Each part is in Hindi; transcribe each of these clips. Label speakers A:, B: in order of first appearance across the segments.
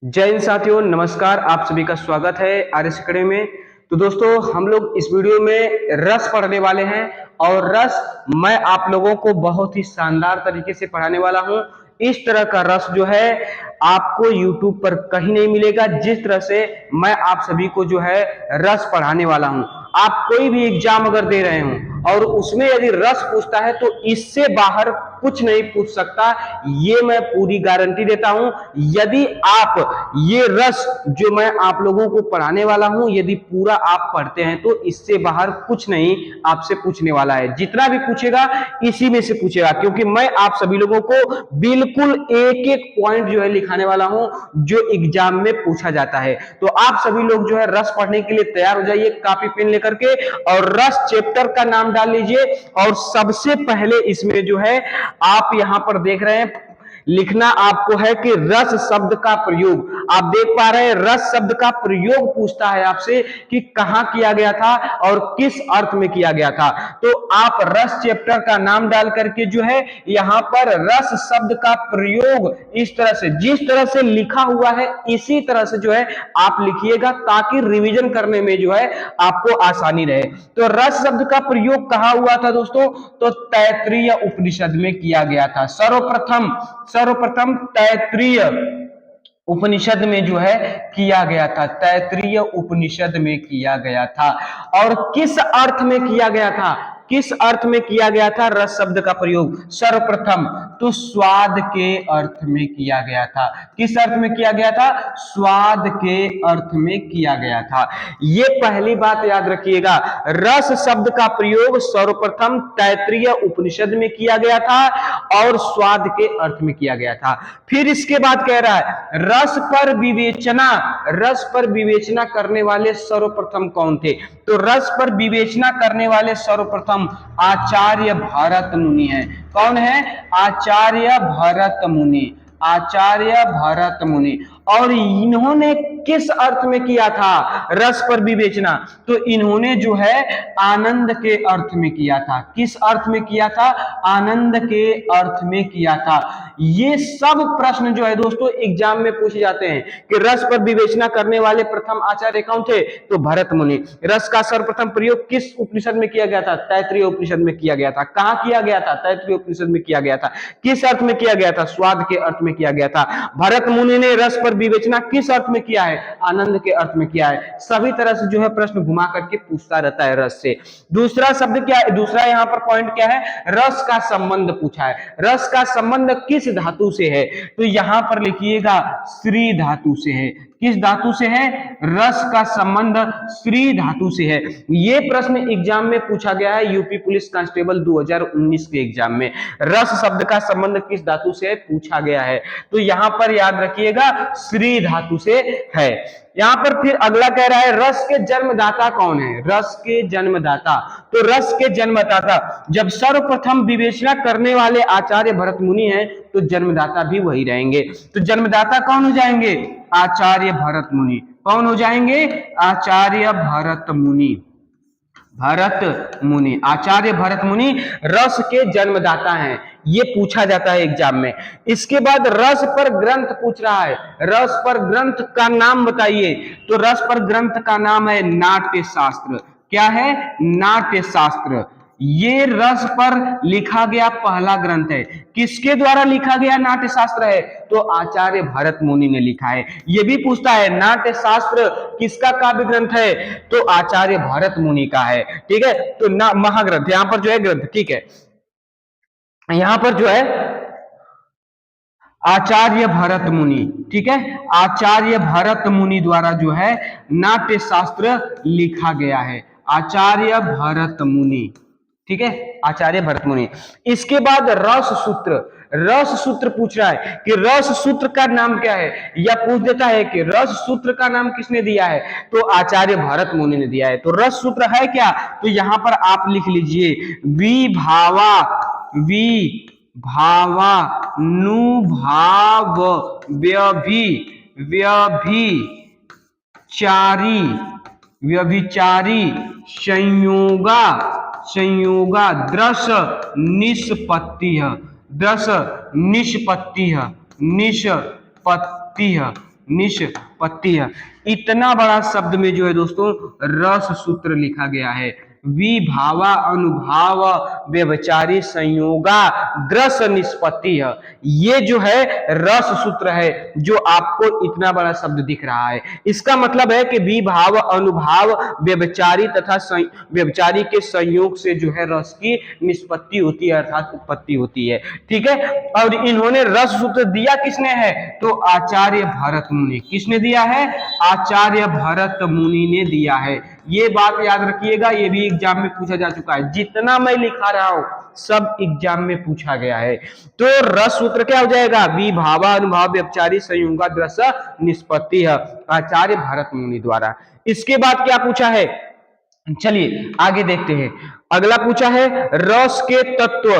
A: जय हिंद साथियों, नमस्कार। आप सभी का स्वागत है आरएस अकेडमी में। तो दोस्तों, हम लोग इस वीडियो में रस पढ़ने वाले हैं और रस मैं आप लोगों को बहुत ही शानदार तरीके से पढ़ाने वाला हूं। इस तरह का रस जो है आपको YouTube पर कहीं नहीं मिलेगा, जिस तरह से मैं आप सभी को जो है रस पढ़ाने वाला हूं। आप कोई भी एग्जाम अगर दे रहे हो और उसमें यदि रस पूछता है तो इससे बाहर कुछ नहीं पूछ सकता, ये मैं पूरी गारंटी देता हूं। यदि आप ये रस जो मैं आप लोगों को पढ़ाने वाला हूं यदि पूरा आप पढ़ते हैं तो इससे बाहर कुछ नहीं आपसे पूछने वाला है। जितना भी पूछेगा इसी में से पूछेगा, क्योंकि मैं आप सभी लोगों को बिल्कुल एक एक पॉइंट जो है लिखाने वाला हूं जो एग्जाम में पूछा जाता है। तो आप सभी लोग जो है रस पढ़ने के लिए तैयार हो जाइए, कॉपी पेन लेकर के, और रस चैप्टर का नाम डाल लीजिए। और सबसे पहले इसमें जो है आप यहां पर देख रहे हैं लिखना आपको है कि रस शब्द का प्रयोग। आप देख पा रहे हैं रस शब्द का प्रयोग पूछता है आपसे कि कहां किया गया था और किस अर्थ में किया गया था। तो आप रस चैप्टर का नाम डाल करके जो है यहां पर रस शब्द का प्रयोग इस तरह से, जिस तरह से लिखा हुआ है इसी तरह से जो है आप लिखिएगा, ताकि रिवीजन करने में जो है आपको आसानी रहे। तो रस शब्द का प्रयोग कहां हुआ था दोस्तों? तो तैत्तिरीय उपनिषद में किया गया था। सर्वप्रथम तैत्तिरीय उपनिषद में जो है किया गया था। तैत्तिरीय उपनिषद में किया गया था। और किस अर्थ में किया गया था? किस अर्थ में किया गया था रस शब्द का प्रयोग? सर्वप्रथम तो स्वाद के अर्थ में किया गया था। किस अर्थ में किया गया था? स्वाद के अर्थ में किया गया था। ये पहली बात याद रखिएगा, रस शब्द का प्रयोग सर्वप्रथम तैत्तिरीय उपनिषद में किया गया था और स्वाद के अर्थ में किया गया था। फिर इसके बाद कह रहा है रस पर विवेचना करने वाले सर्वप्रथम कौन थे? तो रस पर विवेचना करने वाले सर्वप्रथम आचार्य भरत मुनि हैं। कौन है? आचार्य भरत मुनि। आचार्य भरत मुनि। और इन्होंने किस अर्थ में किया था रस पर विवेचना? तो इन्होंने जो है आनंद के अर्थ में किया था। किस अर्थ में किया था? आनंद के अर्थ में किया था। ये सब प्रश्न जो है दोस्तों एग्जाम में पूछे जाते हैं कि रस पर विवेचना करने वाले प्रथम आचार्य कौन थे? तो भरत मुनि। रस का सर्वप्रथम प्रयोग किस उपनिषद में किया गया था? तैत्तिरीय उपनिषद में किया गया था। कहां किया गया था? तैत्तिरीय उपनिषद में किया गया था। किस अर्थ में किया गया था? स्वाद के अर्थ में किया गया था। भरत मुनि ने रस पर विवेचना किस अर्थ में किया है? आनंद के अर्थ में किया है। सभी तरह से जो है प्रश्न घुमा करके पूछता रहता है रस से। दूसरा शब्द क्या है? दूसरा यहां पर पॉइंट क्या है? रस का संबंध पूछा है। रस का संबंध किस धातु से है? तो यहां पर लिखिएगा श्री धातु से है। किस धातु से है? रस का संबंध श्री धातु से है। यह प्रश्न एग्जाम में पूछा गया है यूपी पुलिस कांस्टेबल 2019 के एग्जाम में। रस शब्द का संबंध किस धातु से है पूछा गया है। तो यहां पर याद रखिएगा श्री धातु से है। यहां पर फिर अगला कह रहा है रस के जन्मदाता कौन है? रस के जन्मदाता। तो रस के जन्मदाता जब सर्वप्रथम विवेचना करने वाले आचार्य भरत मुनि हैं तो जन्मदाता भी वही रहेंगे। तो जन्मदाता कौन हो जाएंगे? आचार्य भरत मुनि। कौन हो जाएंगे? आचार्य भरत मुनि। भरत मुनि, आचार्य भरत मुनि रस के जन्मदाता हैं। ये पूछा जाता है एग्जाम में। इसके बाद रस पर ग्रंथ पूछ रहा है। रस पर ग्रंथ का नाम बताइए। तो रस पर ग्रंथ का नाम है नाट्य शास्त्र। क्या है? नाट्य शास्त्र। ये रस पर लिखा गया पहला ग्रंथ है। किसके द्वारा लिखा गया नाट्य शास्त्र है? तो आचार्य भरत मुनि ने लिखा है। ये भी पूछता है नाट्य शास्त्र किसका काव्य ग्रंथ है? तो आचार्य भरत मुनि का है। ठीक है, तो ना महाग्रंथ यहां पर जो है ग्रंथ, ठीक है, यहां पर जो है आचार्य भरत मुनि। ठीक है, आचार्य भरत मुनि द्वारा जो है नाट्य शास्त्र लिखा गया है। आचार्य भरत मुनि। ठीक है, आचार्य भरत मुनि। इसके बाद रस सूत्र। रस सूत्र पूछ रहा है कि रस सूत्र का नाम क्या है, या पूछ देता है कि रस सूत्र का नाम किसने दिया है? तो आचार्य भरत मुनि ने दिया है। तो रस सूत्र है क्या? तो यहां पर आप लिख लीजिए विभावानुभाव व्यभिचारी संयोगा दृश निष्पत्ति निष्पत्ति। इतना बड़ा शब्द में जो है दोस्तों रस सूत्र लिखा गया है। विभावा अनुभाव व्यभिचारी संयोगा द्रस निष्पत्ति। ये जो है रस सूत्र है जो आपको इतना बड़ा शब्द दिख रहा है। इसका मतलब है कि विभाव अनुभाव व्यभिचारी तथा व्यभिचारी के संयोग से जो है रस की निष्पत्ति होती है अर्थात उत्पत्ति होती है। ठीक है, और इन्होंने रस सूत्र दिया किसने है? तो आचार्य भरत मुनि। किसने दिया है? आचार्य भरत मुनि ने दिया है। ये बात याद रखिएगा, ये भी एग्जाम में पूछा जा चुका है। जितना मैं लिखा रहा हूं सब एग्जाम में पूछा गया है। तो रस सूत्र क्या हो जाएगा? विभावा अनुभाव व्यभिचारी संयोगा द्रस निष्पत्ति है, आचार्य भरत मुनि द्वारा। इसके बाद क्या पूछा है? चलिए आगे देखते हैं। अगला पूछा है रस के तत्व,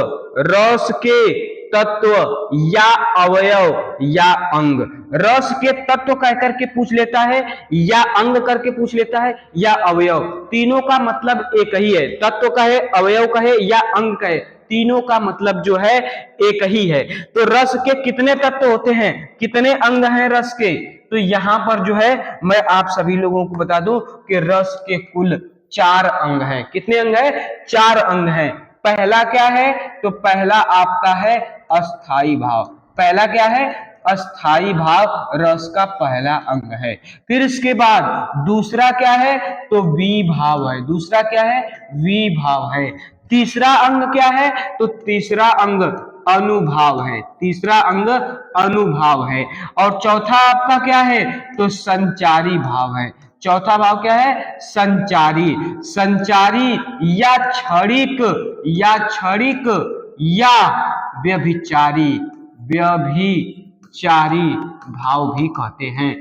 A: रस के तत्व या अवयव या अंग। रस के तत्व कह करके पूछ लेता है, या अंग करके पूछ लेता है, या अवयव। तीनों का मतलब एक ही है। तत्व कहे, अवयव कहे या अंग कहे, तीनों का मतलब जो है एक ही है। तो रस के कितने तत्व होते हैं, कितने अंग हैं रस के? तो यहां पर जो है मैं आप सभी लोगों को बता दूं कि रस के कुल 4 अंग हैं। कितने अंग हैं? 4 अंग हैं। पहला क्या है? तो पहला आपका है अस्थाई भाव। पहला क्या है? अस्थाई भाव रस का पहला अंग है। फिर इसके बाद दूसरा क्या है? तो विभाव है। दूसरा क्या है? विभाव है। तीसरा अंग क्या है? तो तीसरा अंग अनुभाव है। तीसरा अंग अनुभाव है। और चौथा आपका क्या है? तो संचारी भाव है। चौथा भाव क्या है? संचारी। संचारी या क्षणिक या क्षणिक या व्यभिचारी, व्यभिचारी भाव भी कहते हैं।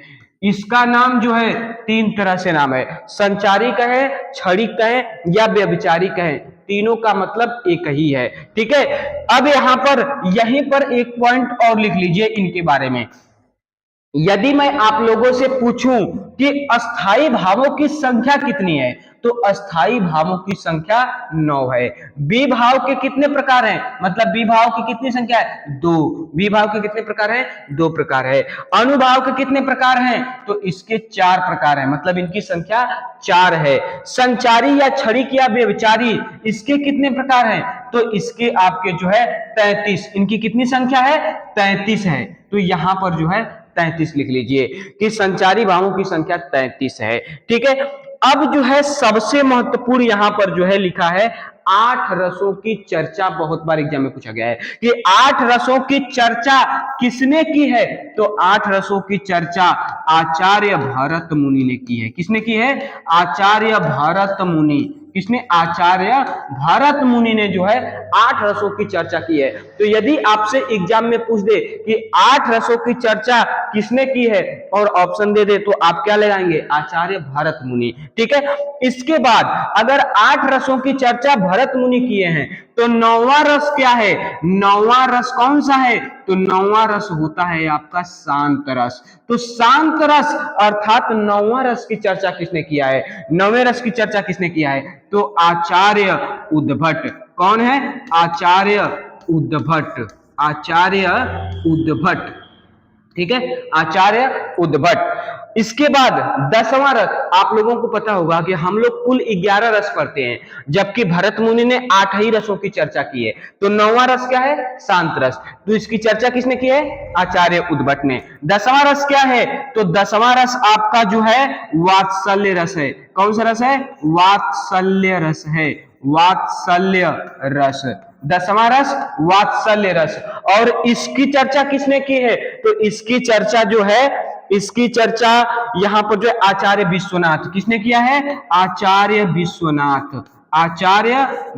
A: इसका नाम जो है 3 तरह से नाम है। संचारी कहे, क्षणिक कहे या व्यभिचारी कहे, तीनों का मतलब एक ही है। ठीक है, अब यहां पर यहीं पर एक पॉइंट और लिख लीजिए इनके बारे में। यदि मैं आप लोगों से पूछूं कि अस्थाई भावों की संख्या कितनी है, तो अस्थाई भावों की संख्या 9 है। विभाव के कितने प्रकार हैं? मतलब विभाव की कितनी संख्या है? 2। विभाव के कितने प्रकार हैं? 2 प्रकार है। अनुभाव के कितने प्रकार हैं? तो इसके 4 प्रकार हैं, मतलब इनकी संख्या 4 है। संचारी या क्षणिक या व्यभिचारी, इसके कितने प्रकार हैं? तो इसके आपके जो है 33। इनकी कितनी संख्या है? 33 है। तो यहां पर जो है 33 लिख लीजिए कि संचारी भावों की संख्या 33 है। ठीक है, अब जो है सबसे महत्वपूर्ण यहां पर जो है लिखा है 8 रसों की चर्चा। बहुत बार एग्जाम में पूछा गया है कि 8 रसों की चर्चा किसने की है? तो 8 रसों की चर्चा आचार्य भरत मुनि ने की है। किसने की है? आचार्य भरत मुनि। किसने? आचार्य भरत मुनि ने जो है 8 रसों की चर्चा की है। तो यदि आपसे एग्जाम में पूछ दे कि 8 रसों की चर्चा किसने की है और ऑप्शन दे दे, तो आप क्या लगाएंगे? आचार्य भरत मुनि। ठीक है, इसके बाद अगर 8 रसों की चर्चा भरत मुनि किए हैं तो 9वां रस क्या है? 9वां रस कौन सा है? तो 9वां रस होता है आपका शांत रस। तो शांत रस अर्थात 9वां रस की चर्चा किसने किया है? 9वें रस की चर्चा किसने किया है? तो आचार्य उद्भट। कौन है? आचार्य उद्भट। आचार्य उद्भट। ठीक है, आचार्य उद्भट। इसके बाद 10वां रस, आप लोगों को पता होगा कि हम लोग कुल 11 रस पढ़ते हैं, जबकि भरत मुनि ने 8 ही रसों की चर्चा की है। तो 9वां रस क्या है? शांत रस। तो इसकी चर्चा किसने की है? आचार्य उद्भट ने। 10वां रस क्या है? तो 10वां रस आपका जो है वात्सल्य रस है। कौन सा रस है? वात्सल्य रस है। वात्सल्य रस। 10वां रस वात्सल्य रस। और इसकी चर्चा किसने की है? तो इसकी चर्चा जो है, इसकी चर्चा यहां पर जो है आचार्य विश्वनाथ। किसने किया है? आचार्य विश्वनाथ। आचार्य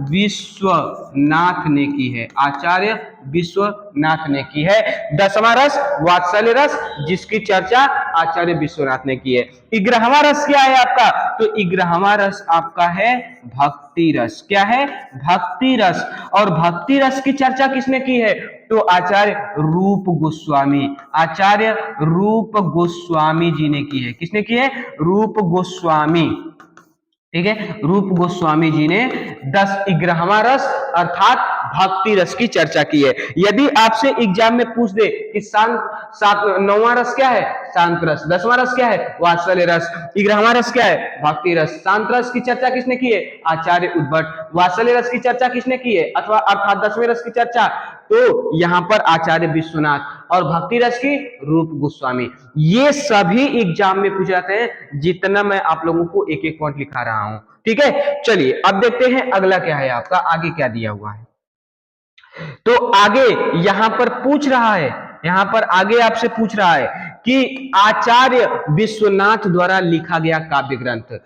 A: विश्वनाथ ने की है। आचार्य विश्वनाथ ने की है 10वां रस वात्सल्य रस, जिसकी चर्चा आचार्य विश्वनाथ ने की है। 11वां रस क्या है आपका? तो 11वां रस आपका है भक्ति रस। क्या है? भक्ति रस। और भक्ति रस की चर्चा किसने की है? तो आचार्य रूप गोस्वामी। आचार्य रूप गोस्वामी जी ने की है। किसने की है? रूप गोस्वामी। ठीक है, रूप गोस्वामी जी ने 11वां रस अर्थात भक्ति रस की चर्चा की है। यदि आपसे एग्जाम में पूछ दे कि 9वां रस क्या है? शांत रस। 10वां रस क्या है? वात्सल्य रस। 11वां रस क्या है? भक्ति रस। शांत रस की चर्चा किसने की है? आचार्य उद्भट। वात्सल्य रस की चर्चा किसने की है, अथवा अर्थात 10वें रस की चर्चा तो यहाँ पर आचार्य विश्वनाथ। और भक्ति रस की रूप गोस्वामी। ये सभी एग्जाम में पूछे जाते हैं, जितना मैं आप लोगों को एक एक पॉइंट लिखा रहा हूं। ठीक है, चलिए अब देखते हैं अगला क्या है, आपका आगे क्या दिया हुआ है। तो आगे यहां पर पूछ रहा है, यहां पर आगे आपसे पूछ रहा है कि आचार्य विश्वनाथ द्वारा लिखा गया काव्य ग्रंथ,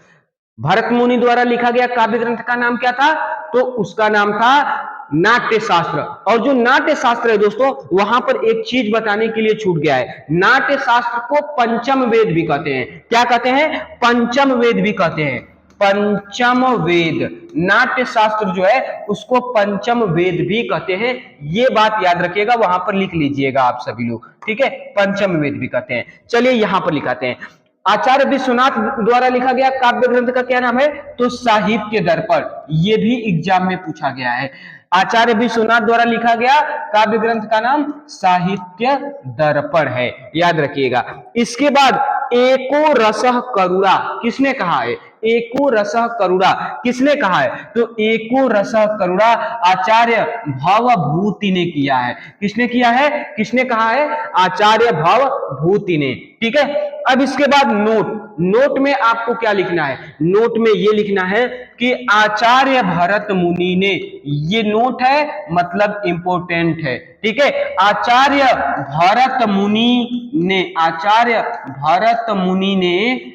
A: भरत मुनि द्वारा लिखा गया काव्य ग्रंथ का नाम क्या था? तो उसका नाम था नाट्य शास्त्र। और जो नाट्य शास्त्र है दोस्तों, वहां पर एक चीज बताने के लिए छूट गया है, नाट्य शास्त्र को पंचम वेद भी कहते हैं। क्या कहते हैं? पंचम वेद भी कहते हैं। पंचम वेद, नाट्य शास्त्र जो है उसको पंचम वेद भी कहते हैं। ये बात याद रखिएगा, वहां पर लिख लीजिएगा आप सभी लोग। ठीक है, पंचम वेद भी कहते हैं। चलिए यहां पर लिखाते हैं, आचार्य विश्वनाथ द्वारा लिखा गया काव्य ग्रंथ का क्या नाम है? तो साहित्य दर्पण। ये भी एग्जाम में पूछा गया है। आचार्य विश्वनाथ द्वारा लिखा गया काव्य ग्रंथ का नाम साहित्य दर्पण है, याद रखिएगा। इसके बाद एको रसः करुणा किसने कहा है? एको रसः करुणा किसने कहा है? तो एको रसः करुणा आचार्य भवभूति ने किया है। किसने किया है? किसने कहा है? आचार्य भवभूति ने। ठीक है, अब इसके बाद नोट, नोट में आपको क्या लिखना है? नोट में ये लिखना है कि आचार्य भरत मुनि ने, ये नोट है मतलब इंपोर्टेंट है। ठीक है, आचार्य भरत मुनि ने, आचार्य भरत मुनि ने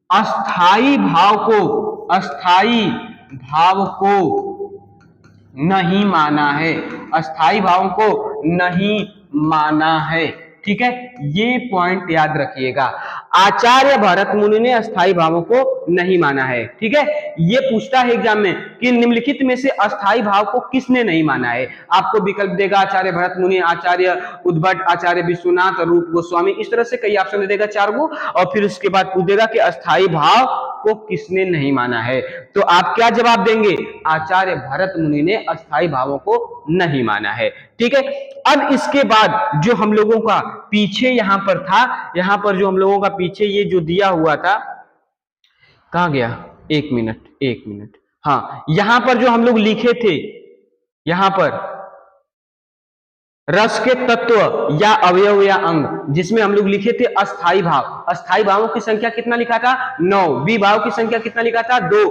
A: अस्थाई भाव को, अस्थाई भाव को नहीं माना है, अस्थाई भाव को नहीं माना है। ठीक है, ये पॉइंट याद रखिएगा, आचार्य भरत मुनि ने अस्थाई भावों को नहीं माना है। ठीक है, ये पूछता है एग्जाम में कि निम्नलिखित में से अस्थाई भाव को किसने नहीं माना है। आपको विकल्प देगा आचार्य भरत मुनि, आचार्य उद्भट, आचार्य विश्वनाथ, रूप गोस्वामी, इस तरह से कई ऑप्शन देगा 4 को, और फिर उसके बाद पूछ देगा कि अस्थाई भाव को किसने नहीं माना है। तो आप क्या जवाब देंगे? आचार्य भरत मुनि ने अस्थाई भावों को नहीं माना है। ठीक है, अब इसके बाद जो हम लोगों का पीछे यहां पर था, यहां पर जो हम लोगों का पीछे ये जो दिया हुआ था, कहां गया? एक मिनट, हाँ, यहां पर जो हम लोग लिखे थे, यहां पर रस के तत्व या अवयव या अंग, जिसमें हम लोग लिखे थे अस्थाई भाव। अस्थाई भावों की संख्या कितना लिखा था? 9। विभाव की संख्या कितना लिखा था? 2।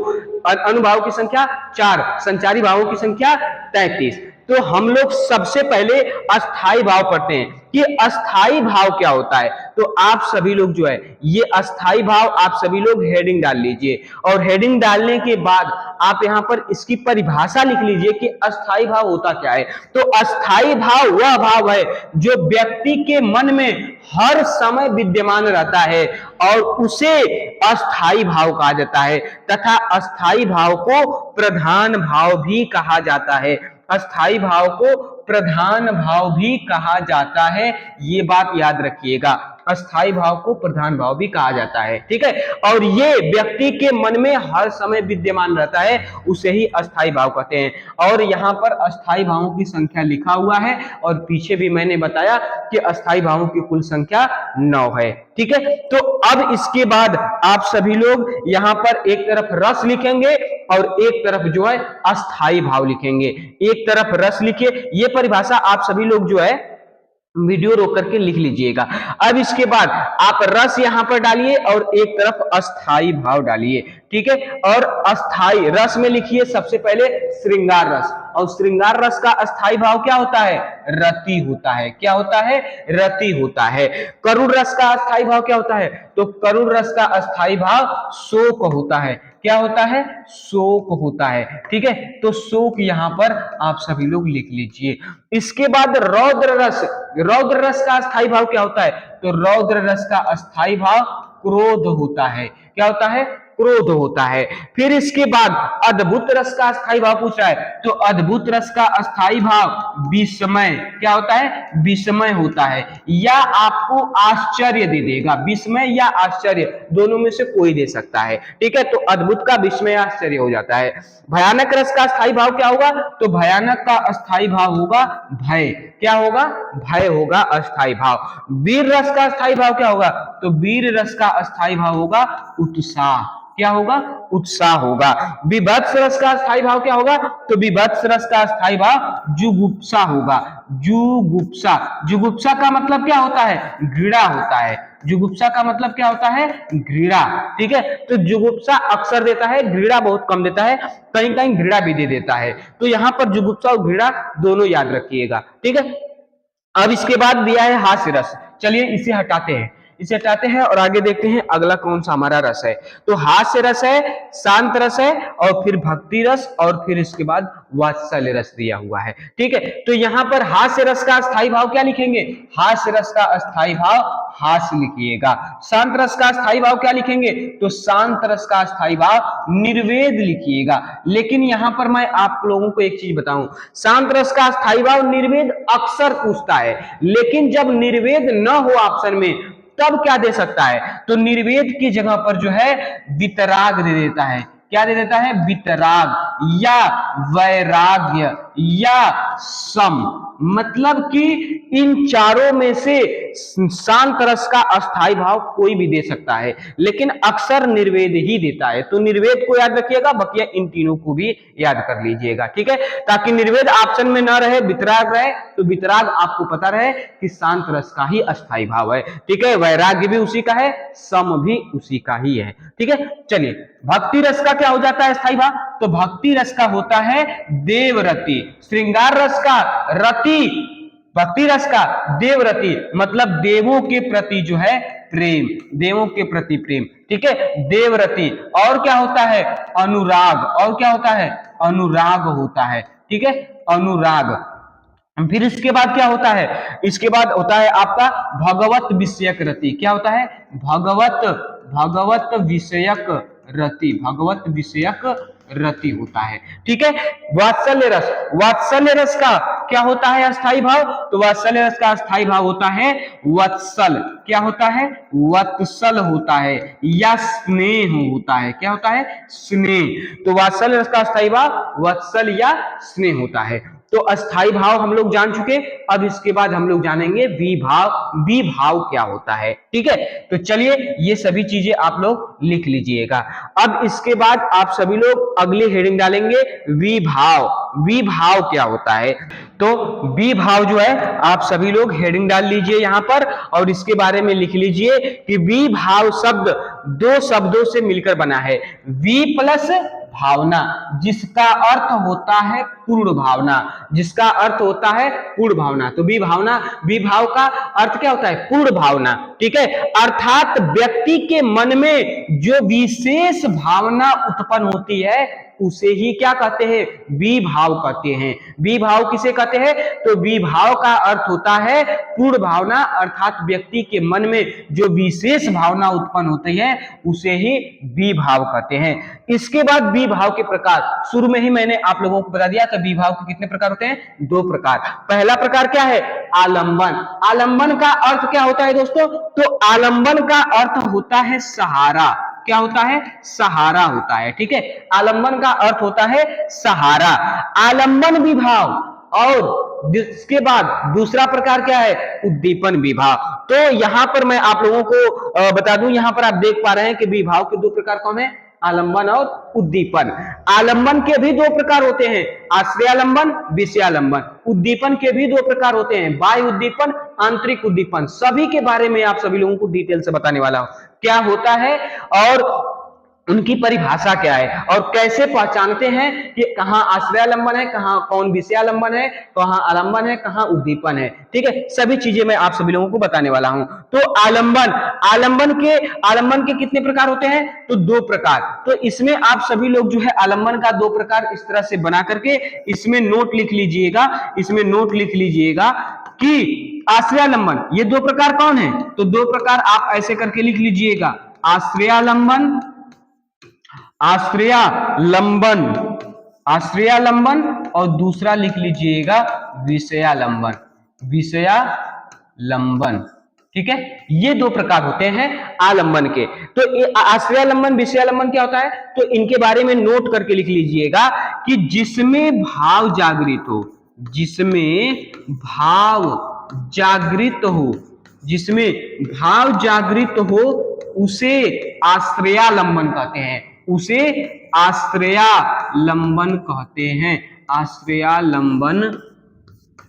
A: अनुभाव की संख्या 4। संचारी भावों की संख्या 33। तो हम लोग सबसे पहले अस्थाई भाव पढ़ते हैं कि अस्थाई भाव क्या होता है। तो आप सभी लोग जो है ये अस्थाई भाव आप सभी लोग हेडिंग डाल लीजिए, और हेडिंग डालने के बाद आप यहां पर इसकी परिभाषा लिख लीजिए कि अस्थाई भाव होता क्या है। तो अस्थाई भाव वह भाव है जो व्यक्ति के मन में हर समय विद्यमान रहता है और उसे अस्थाई भाव कहा जाता है, तथा अस्थाई भाव को प्रधान भाव भी कहा जाता है। अस्थाई भाव को प्रधान भाव भी कहा जाता है, ये बात याद रखिएगा। अस्थाई भाव को प्रधान भाव भी कहा जाता है। ठीक है, और ये व्यक्ति के मन में हर समय विद्यमान रहता है, उसे ही अस्थाई भाव कहते हैं। और यहाँ पर अस्थाई भावों की संख्या लिखा हुआ है, और पीछे भी मैंने बताया कि अस्थाई भावों की कुल संख्या 9 है। ठीक है, तो अब इसके बाद आप सभी लोग यहाँ पर एक तरफ रस लिखेंगे और एक तरफ जो है अस्थाई भाव लिखेंगे। एक तरफ रस लिखिए, ये परिभाषा आप सभी लोग जो है वीडियो रोक करके लिख लीजिएगा। अब इसके बाद आप रस यहां पर डालिए और एक तरफ अस्थाई भाव डालिए। ठीक है, और अस्थाई रस में लिखिए सबसे पहले श्रृंगार रस, और श्रृंगार रस का अस्थाई भाव क्या होता है? रति होता है। क्या होता है? रति होता है। करुण रस का अस्थाई भाव क्या होता है? तो करुण रस का अस्थाई भाव शोक होता है। क्या होता है? शोक होता है। ठीक है, तो शोक यहां पर आप सभी लोग लिख लीजिए। इसके बाद रौद्र रस, रौद्र रस का अस्थाई भाव क्या होता है? तो रौद्र रस का अस्थाई भाव क्रोध होता है। क्या होता है? क्रोध होता है। फिर इसके बाद अद्भुत रस का अस्थाई भाव पूछ रहा है, तो अद्भुत रस का अस्थाई भाव विस्मय क्या होता है, विस्मय होता है, या आपको आश्चर्य दे देगा। विस्मय या आश्चर्य दोनों में से कोई दे सकता है, ठीक है। तो अद्भुत का विस्मय आश्चर्य हो जाता है। भयानक रस का अस्थाई भाव क्या होगा, तो भयानक का अस्थाई भाव होगा भय। क्या होगा, भय होगा अस्थाई भाव। वीर रस का अस्थाई भाव क्या होगा, तो वीर रस का अस्थाई भाव होगा उत्साह। क्या होगा, उत्साह होगा। विभत्स रस का अस्थाई भाव क्या होगा, तो विभत्स रस का अस्थाई भाव जुगुप्सा होगा। जुगुप्सा, जुगुप्सा का मतलब क्या होता है, घृणा होता है। जुगुप्सा का मतलब क्या होता है, घृणा, ठीक है। तो जुगुप्सा अक्सर देता है, घृणा बहुत कम देता है, कहीं कहीं घृणा भी दे देता है। तो यहां पर जुगुप्सा और घृणा दोनों याद रखिएगा, ठीक है। अब इसके बाद दिया है हास्य रस। चलिए इसे हटाते हैं, इसे हटाते हैं और आगे देखते हैं अगला कौन सा हमारा रस है। तो हास्य रस है, शांत रस है, और फिर भक्ति रस, और फिर इसके बाद वात्सल्य रस दिया हुआ है, ठीक है। तो यहां पर हास्य रस का अस्थाई भाव क्या लिखेंगे, हास्य रस का अस्थाई भाव हास्य लिखिएगा। शांत रस का अस्थाई भाव क्या लिखेंगे, तो शांत रस का अस्थाई भाव निर्वेद लिखिएगा। लेकिन यहां पर मैं आप लोगों को एक चीज बताऊं, शांत रस का अस्थाई भाव निर्वेद अक्सर पूछता है, लेकिन जब निर्वेद न हो ऑप्शन में तब क्या दे सकता है, तो निर्वेद की जगह पर जो है वितराग दे देता है। क्या दे देता है, वितराग या वैराग्य या सम। मतलब कि इन चारों में से शांत रस का अस्थाई भाव कोई भी दे सकता है, लेकिन अक्सर निर्वेद ही देता है। तो निर्वेद को याद रखिएगा, बकिया इन तीनों को भी याद कर लीजिएगा, ठीक है, ताकि निर्वेद ऑप्शन में ना रहे, वितराग रहे। तो वितराग आपको पता रहे कि शांत रस का ही अस्थाई भाव है, ठीक है। वैराग्य भी उसी का है, सम भी उसी का ही है, ठीक है। चलिए भक्ति रस का क्या हो जाता है अस्थाई भाव, तो भक्ति रस का होता है देवरति। श्रृंगार रस का रति, भक्ति रस का देवरति, मतलब देवों के प्रति जो है प्रेम, देवों के प्रति प्रेम, ठीक है, देवरति। और क्या होता है, अनुराग, और क्या होता है, अनुराग होता है, ठीक है, अनुराग। फिर इसके बाद क्या होता है, इसके बाद होता है आपका भगवत विषयक रति। क्या होता है, भगवत विषयक रति, भगवत विषयक रति होता है, ठीक है। वात्सल्य रस, वात्सल्य रस का क्या होता है अस्थाई भाव, तो वात्सल्य रस का अस्थाई भाव होता है वत्सल। क्या होता है, वत्सल होता है, या स्नेह होता है। क्या होता है, स्नेह। तो वात्सल्य रस का अस्थाई भाव वत्सल या स्नेह होता है। तो अस्थाई भाव हम लोग जान चुके, अब इसके बाद हम लोग जानेंगे विभाव। विभाव क्या होता है, ठीक है। तो चलिए ये सभी चीजें आप लोग लिख लीजिएगा। अब इसके बाद आप सभी लोग अगली हेडिंग डालेंगे विभाव। विभाव क्या होता है, तो विभाव जो है आप सभी लोग हेडिंग डाल लीजिए यहां पर, और इसके बारे में लिख लीजिए कि विभाव शब्द दो शब्दों से मिलकर बना है। वी प्लस भावना, जिसका अर्थ होता है पूर्ण भावना, जिसका अर्थ होता है पूर्ण भावना। तो विभावना, विभाव का अर्थ क्या होता है, पूर्ण भावना, ठीक है। अर्थात व्यक्ति के मन में जो विशेष भावना उत्पन्न होती है उसे ही क्या कहते हैं, विभाव कहते हैं। विभाव किसे कहते हैं, तो विभाव का अर्थ होता है पूर्ण भावना, अर्थात व्यक्ति के मन में जो विशेष भावना उत्पन्न होती है उसे ही विभाव कहते हैं। इसके बाद विभाव के प्रकार, शुरू में ही मैंने आप लोगों को बता दिया कि विभाव के कितने प्रकार होते हैं, दो प्रकार। पहला प्रकार क्या है, आलंबन। आलंबन का अर्थ क्या होता है दोस्तों, तो आलंबन का अर्थ होता है सहारा। क्या होता है, सहारा होता है, ठीक है। आलंबन का अर्थ होता है सहारा, आलंबन विभाव। और इसके बाद दूसरा प्रकार क्या है, उद्दीपन विभाव। तो यहां पर मैं आप लोगों को बता दूं, यहां पर आप देख पा रहे हैं कि विभाव के दो प्रकार कौन है, आलंबन और उद्दीपन। आलंबन के भी दो प्रकार होते हैं, आश्रयालंबन, विषयालंबन। उद्दीपन के भी दो प्रकार होते हैं, बाह्य उद्दीपन, आंतरिक उद्दीपन। सभी के बारे में आप सभी लोगों को डिटेल से बताने वाला हूं, क्या होता है और उनकी परिभाषा क्या है, और कैसे पहचानते हैं कि कहां आश्रयालंबन है, कहां कौन विषयालंबन है, कहां आलंबन है, कहां उद्दीपन है, ठीक है। सभी चीजें मैं आप सभी लोगों को बताने वाला हूं। तो आलंबन, आलंबन के कितने प्रकार होते हैं, तो दो प्रकार। तो इसमें आप सभी लोग जो है आलंबन का दो प्रकार इस तरह से बना करके इसमें नोट लिख लीजिएगा, इसमें नोट लिख लीजिएगा कि आश्रयालंबन, ये दो प्रकार कौन है, तो दो प्रकार आप ऐसे करके लिख लीजिएगा, आश्रयालंबन आश्रयालंबन, आश्रयालंबन, और दूसरा लिख लीजिएगा विषयालंबन, विषयालंबन। ठीक है, ये दो प्रकार होते हैं आलंबन के। तो आश्रयालंबन विषयालंबन क्या होता है, तो इनके बारे में नोट करके लिख लीजिएगा कि जिसमें भाव जागृत हो, जिसमें भाव जागृत हो, जिसमें भाव जागृत हो उसे आश्रयालंबन कहते हैं, उसे आश्रयालंबन कहते हैं, आश्रयालंबन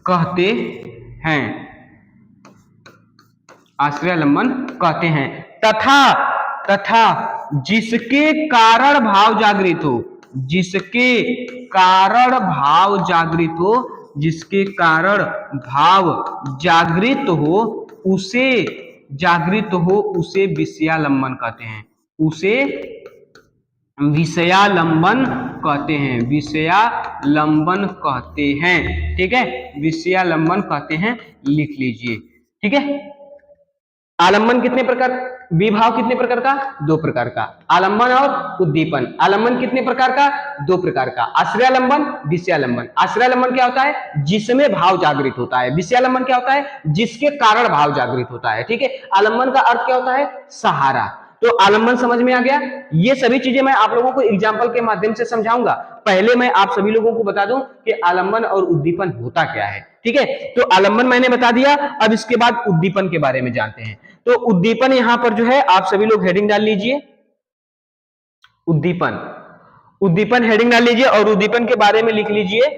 A: कहते हैं, आश्रयालंबन कहते हैं। तथा जिसके कारण भाव जागृत हो, जिसके कारण भाव जागृत हो, जिसके कारण भाव जागृत हो उसे विषयालंबन कहते हैं, उसे विषयालंबन कहते हैं, विषयालंबन कहते हैं। ठीक है, विषयालंबन कहते हैं, लिख लीजिए। ठीक है, आलंबन कितने प्रकार, विभाव कितने प्रकार का, दो प्रकार का, आलंबन और उद्दीपन। आलंबन कितने प्रकार का, दो प्रकार का, आश्रयालंबन, विषयालंबन। आश्रयालंबन क्या होता है, जिसमें भाव जागृत होता है। विषयालंबन क्या होता है, जिसके कारण भाव जागृत होता है। ठीक है, आलंबन का अर्थ क्या होता है, सहारा। तो आलंबन समझ में आ गया। ये सभी चीजें मैं आप लोगों को एग्जाम्पल के माध्यम से समझाऊंगा। पहले मैं आप सभी लोगों को बता दूं कि आलंबन और उद्दीपन होता क्या है। ठीक है, तो आलंबन मैंने बता दिया, अब इसके बाद उद्दीपन के बारे में जानते हैं। तो उद्दीपन यहां पर जो है आप सभी लोग हेडिंग डाल लीजिए, उद्दीपन, उद्दीपन हेडिंग डाल लीजिए, और उद्दीपन के बारे में लिख लीजिए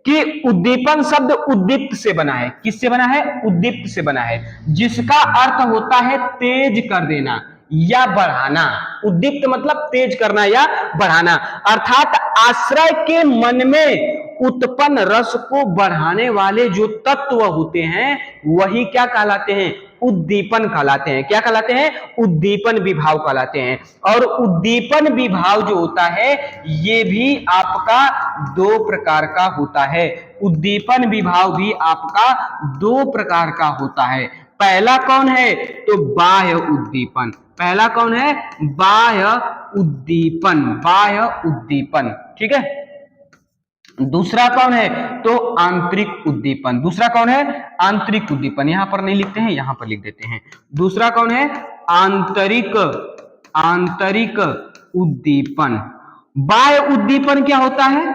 A: कि उद्दीपन शब्द उद्दीप्त से बना है। किससे बना है, उद्दीप्त से बना है, जिसका अर्थ होता है तेज कर देना या बढ़ाना। उद्दीप्त मतलब तेज करना या बढ़ाना, अर्थात आश्रय के मन में उत्पन्न रस को बढ़ाने वाले जो तत्व होते हैं वही क्या कहलाते हैं, उद्दीपन कहलाते हैं। क्या कहलाते हैं, उद्दीपन विभाव कहलाते हैं। और उद्दीपन विभाव जो होता है ये भी आपका दो प्रकार का होता है। उद्दीपन विभाव भी आपका दो प्रकार का होता है। पहला कौन है, तो बाह्य उद्दीपन। पहला कौन है, बाह्य उद्दीपन, बाह्य उद्दीपन। ठीक है, दूसरा कौन है, तो आंतरिक उद्दीपन। दूसरा कौन है, आंतरिक उद्दीपन। यहां पर नहीं लिखते हैं, यहां पर लिख देते हैं। दूसरा कौन है, आंतरिक, आंतरिक उद्दीपन। बाह्य उद्दीपन क्या होता है,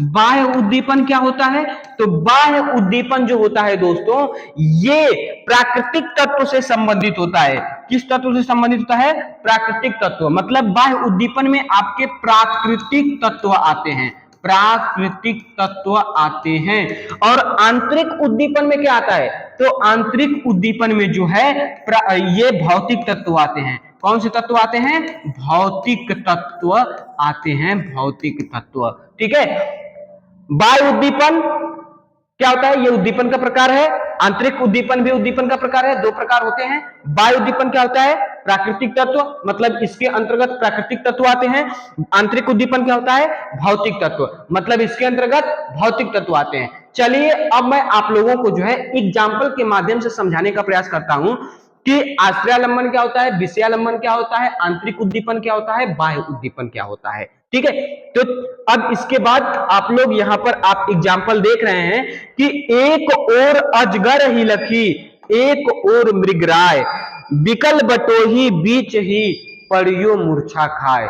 A: बाह्य उद्दीपन क्या होता है, तो बाह्य उद्दीपन जो होता है दोस्तों ये प्राकृतिक तत्व से संबंधित होता है। किस तत्व से संबंधित होता है, प्राकृतिक तत्व। मतलब बाह्य उद्दीपन में आपके प्राकृतिक तत्व आते हैं, प्राकृतिक तत्व आते हैं। और आंतरिक उद्दीपन में क्या आता है, तो आंतरिक उद्दीपन में जो है ये भौतिक तत्व आते हैं। कौन से तत्व आते हैं, भौतिक तत्व आते हैं, भौतिक तत्व। ठीक है, बाह्य उद्दीपन क्या होता है, ये उद्दीपन का प्रकार है। आंतरिक उद्दीपन भी उद्दीपन का प्रकार है, दो प्रकार होते हैं। बाह्य उद्दीपन क्या होता है, प्राकृतिक तत्व, मतलब इसके अंतर्गत प्राकृतिक तत्व आते हैं। आंतरिक उद्दीपन क्या होता है, भौतिक तत्व, मतलब इसके अंतर्गत भौतिक तत्व आते हैं। चलिए अब मैं आप लोगों को जो है एग्जाम्पल के माध्यम से समझाने का प्रयास करता हूं कि आश्रयालंबन क्या होता है, विषयालंबन क्या होता है, आंतरिक उद्दीपन क्या होता है, बाह्य उद्दीपन क्या होता है। ठीक है, तो अब इसके बाद आप लोग यहां पर आप एग्जाम्पल देख रहे हैं कि एक और अजगर ही लखी, एक और मृगराय, बिकल बटोही बीच ही पड़ियो मूर्छा खाए।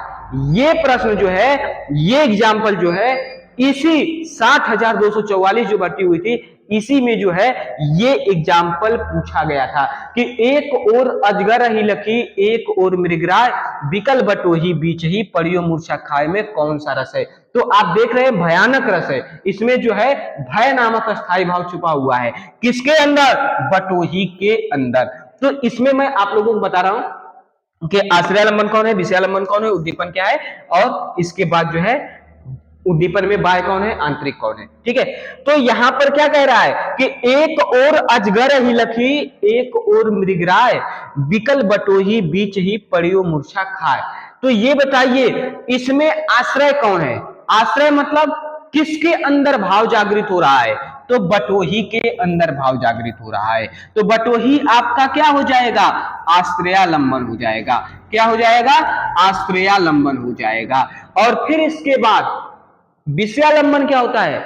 A: ये प्रश्न जो है, ये एग्जाम्पल जो है इसी 60,244 जो भर्ती हुई थी इसी में जो है ये एग्जाम्पल पूछा गया था कि एक और अजगर ही लखी, एक और मृगराय, बिकल बटोही बीच ही पड़ियो मूर्छा खाए में कौन सा रस है। तो आप देख रहे हैं भयानक रस है, इसमें जो है भय नामक स्थायी भाव छुपा हुआ है। किसके अंदर, बटोही के अंदर। तो इसमें मैं आप लोगों को बता रहा हूं कि आश्रयालंबन कौन है, विषयालंबन कौन है, उद्दीपन क्या है, और इसके बाद जो है उद्दीपन में बाह्य कौन है, आंतरिक कौन है। ठीक है, तो यहां पर क्या कह रहा है कि एक और अजगर ही लखी, एक और मृगराय, बिकल बटोही बीच ही पड़ियो मूर्छा खाए। तो ये बताइए इसमें आश्रय कौन है, आश्रय मतलब किसके अंदर भाव जागृत हो रहा है? तो बटोही के अंदर भाव जागृत हो रहा है। तो बटोही आपका क्या हो जाएगा? आश्रयालंबन हो जाएगा। क्या हो जाएगा? आश्रयालंबन हो जाएगा। और फिर इसके बाद विषयालंबन क्या होता है?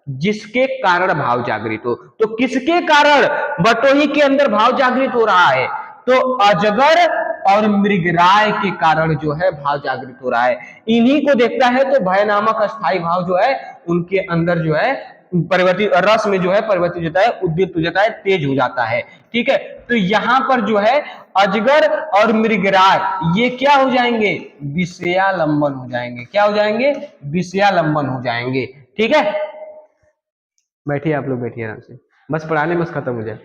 A: जिसके कारण भाव जागृत हो। तो किसके कारण बटोही के अंदर भाव जागृत हो रहा है? तो अजगर और मृगराय के कारण जो है भाव जागृत हो रहा है। इन्हीं को देखता है तो भय नामक अस्थाई भाव जो है उनके अंदर जो है परिवर्तित, रस में जो है परिवर्तित हो जाता है, उद्दीप्त हो जाता है, तेज हो जाता है। ठीक है, तो यहां पर जो है अजगर और मृगराय ये क्या हो जाएंगे? विषयालंबन हो जाएंगे। क्या हो जाएंगे? विषयालंबन हो जाएंगे। ठीक है, बैठिए आप लोग, बैठिए आराम से, बस पढ़ाने बस खत्म हो जाए,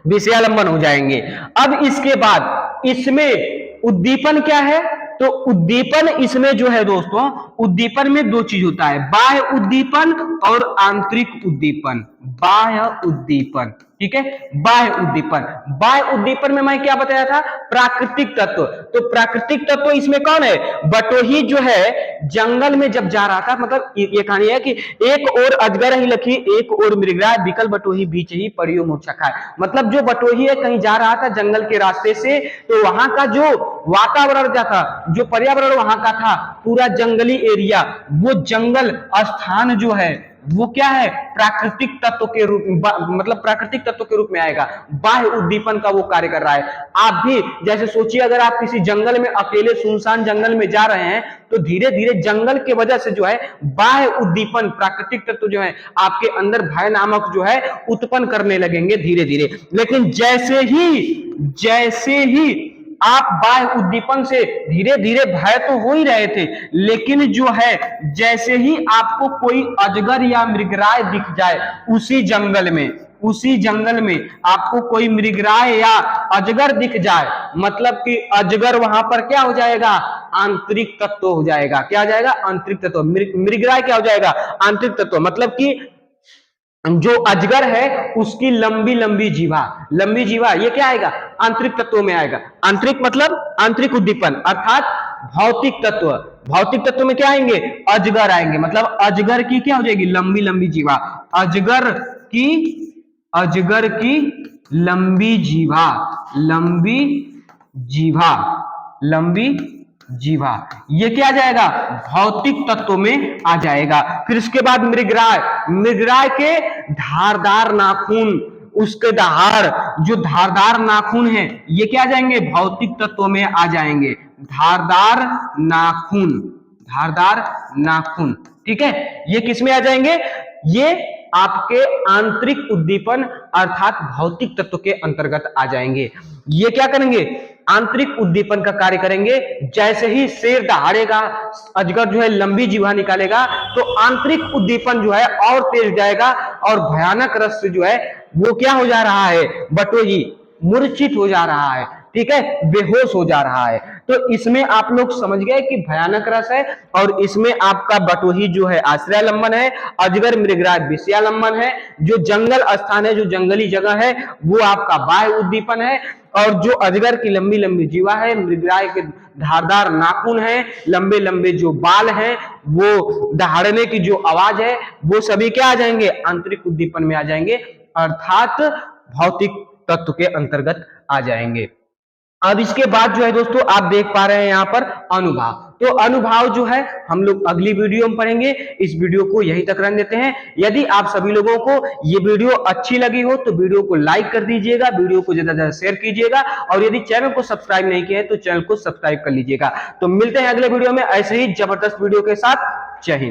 A: विषयालंबन हो जाएंगे। अब इसके बाद इसमें उद्दीपन क्या है? तो उद्दीपन इसमें जो है दोस्तों, उद्दीपन में दो चीज होता है, बाह्य उद्दीपन और आंतरिक उद्दीपन। बाह्य उद्दीपन, ठीक है, बाह्य उद्दीपन। बाह्य उद्दीपन में मैं क्या बताया था? प्राकृतिक तत्व। तो प्राकृतिक तत्व इसमें कौन है? बटोही जो है जंगल में जब जा रहा था, मतलब ये कहानी है कि एक और अजगर ही लखी, एक और मृगराय, बिकल बटोही बीच ही पड़ियो मूर्छा खाए। मतलब जो बटोही है कहीं जा रहा था जंगल के रास्ते से, तो वहां का जो वातावरण क्या था, जो पर्यावरण वहां का था, पूरा जंगली एरिया, वो जंगल स्थान जो है वो क्या है? प्राकृतिक तत्व के रूप में, मतलब प्राकृतिक तत्व के रूप में आएगा। बाह्य उद्दीपन का वो कार्य कर रहा है। आप भी जैसे सोचिए, अगर आप किसी जंगल में अकेले सुनसान जंगल में जा रहे हैं तो धीरे धीरे जंगल के वजह से जो है बाह्य उद्दीपन, प्राकृतिक तत्व जो है आपके अंदर भय नामक जो है उत्पन्न करने लगेंगे धीरे धीरे। लेकिन जैसे ही आप बाह्य उद्दीपन से धीरे धीरे भय तो हो ही रहे थे, लेकिन जो है जैसे ही आपको कोई अजगर या मृगराय दिख जाए उसी जंगल में आपको कोई मृगराय या अजगर दिख जाए, मतलब कि अजगर वहां पर क्या हो जाएगा? आंतरिक तत्व हो जाएगा। क्या हो जाएगा? आंतरिक तत्व। मृगराय क्या हो जाएगा? आंतरिक तत्व। मतलब कि जो अजगर है उसकी लंबी लंबी जीवा, ये क्या आएगा? आंतरिक तत्वों में आएगा। आंतरिक मतलब आंतरिक उद्दीपन, अर्थात भौतिक तत्व। भौतिक तत्व में क्या आएंगे? अजगर आएंगे। मतलब अजगर की क्या हो जाएगी? लंबी लंबी जीवा। अजगर की लंबी जीवा, ये क्या आ जाएगा? भौतिक तत्व में आ जाएगा। फिर इसके बाद मृगराय के धारदार नाखून, उसके जो धारदार नाखून है ये क्या आ जाएंगे? भौतिक तत्व में आ जाएंगे। धारदार नाखून, ठीक है, ये किस में आ जाएंगे? ये आपके आंतरिक उद्दीपन अर्थात भौतिक तत्व के अंतर्गत आ जाएंगे। ये क्या करेंगे? आंतरिक उद्दीपन का कार्य करेंगे। जैसे ही शेर दहाड़ेगा, अजगर जो है लंबी जीवा निकालेगा, तो आंतरिक उद्दीपन जो है और तेज जाएगा और भयानक रस से जो है वो क्या हो जा रहा है? बटोही मूर्छित हो जा रहा है, ठीक है, बेहोश हो जा रहा है। तो इसमें आप लोग समझ गए कि भयानक रस है, और इसमें आपका बटोही जो है आश्रयालंबन है, अजगर मृगराय विषयालंबन है, जो जंगल स्थान है, जो जंगली जगह है, वो आपका बाह्य उद्दीपन है, और जो अजगर की लंबी लंबी जीवा है, मृगराय के धारदार नाखून है, लंबे लंबे जो बाल हैं, वो दहाड़ने की जो आवाज है, वो सभी क्या आ जाएंगे? आंतरिक उद्दीपन में आ जाएंगे, अर्थात भौतिक तत्व के अंतर्गत आ जाएंगे। अब इसके बाद जो है दोस्तों आप देख पा रहे हैं यहाँ पर अनुभाव। तो अनुभाव जो है हम लोग अगली वीडियो में पढ़ेंगे। इस वीडियो को यहीं तक रहने देते हैं। यदि आप सभी लोगों को ये वीडियो अच्छी लगी हो तो वीडियो को लाइक कर दीजिएगा, वीडियो को ज्यादा से ज्यादा शेयर कीजिएगा, और यदि चैनल को सब्सक्राइब नहीं किया है तो चैनल को सब्सक्राइब कर लीजिएगा। तो मिलते हैं अगले वीडियो में ऐसे ही जबरदस्त वीडियो के साथ। जय हिंद।